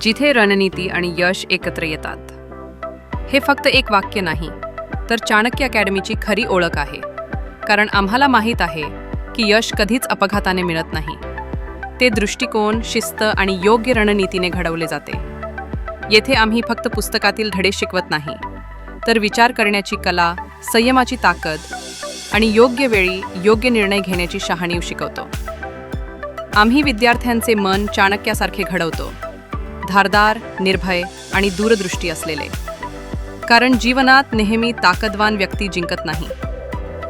जिथे रणनीती आणि यश एकत्र येतात. हे फक्त एक वाक्य नाही, तर चाणक्य अकॅडमीची खरी ओळख आहे. कारण आम्हाला माहीत आहे की यश कधीच अपघाताने मिळत नाही. ते दृष्टिकोन, शिस्त आणि योग्य रणनीतीने घडवले जाते. येथे आम्ही फक्त पुस्तकातील धडे शिकवत नाही, तर विचार करण्याची कला, संयमाची ताकद आणि योग्य वेळी योग्य निर्णय घेण्याची शहाणीव शिकवतो. आम्ही विद्यार्थ्यांचे मन चाणक्यासारखे घडवतो, धारदार, निर्भय आणि दूरदृष्टी असलेले. कारण जीवनात नेहमी ताकदवान व्यक्ती जिंकत नाही,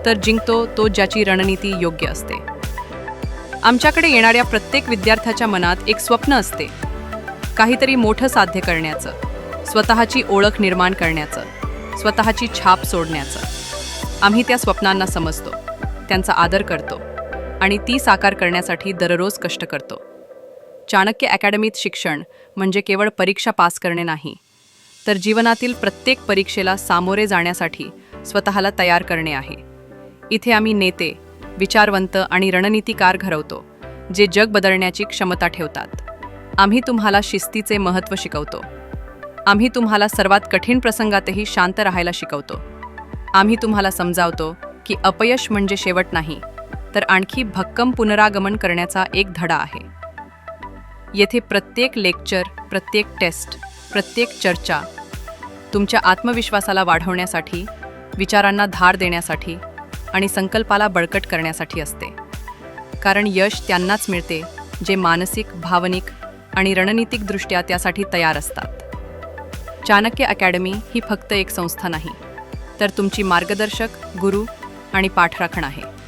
तर जिंकतो तो ज्याची रणनीती योग्य असते. आमच्याकडे येणाऱ्या प्रत्येक विद्यार्थ्याच्या मनात एक स्वप्न असते, काहीतरी मोठं साध्य करण्याचं, स्वतःची ओळख निर्माण करण्याचं, स्वतःची छाप सोडण्याचं. आम्ही त्या स्वप्नांना समजतो, त्यांचा आदर करतो आणि ती साकार करण्यासाठी दररोज कष्ट करतो. चाणक्य अकॅडमीत शिक्षण म्हणजे केवळ परीक्षा पास करणे नाही, तर जीवनातील प्रत्येक परीक्षेला सामोरे जाण्यासाठी स्वतःला तयार करणे आहे. इथे आम्ही नेते, विचारवंत आणि रणनीतिकार घडवतो, जे जग बदलण्याची क्षमता ठेवतात. आम्ही तुम्हाला शिस्तीचे महत्त्व शिकवतो. आम्ही तुम्हाला सर्वात कठीण प्रसंगातही शांत राहायला शिकवतो. आम्ही तुम्हाला समजावतो की अपयश म्हणजे शेवट नाही, तर आणखी भक्कम पुनरागमन करण्याचा एक धडा आहे. येथे प्रत्येक लेक्चर, प्रत्येक टेस्ट, प्रत्येक चर्चा तुमच्या आत्मविश्वासाला वाढवण्यासाठी, विचारांना धार देण्यासाठी आणि संकल्पाला बळकट करण्यासाठी असते. कारण यश त्यांनाच मिळते जे मानसिक, भावनिक आणि रणनीतिकदृष्ट्या त्यासाठी तयार असतात. चाणक्य अकॅडमी ही फक्त एक संस्था नाही, तर तुमची मार्गदर्शक, गुरु आणि पाठराखण आहे.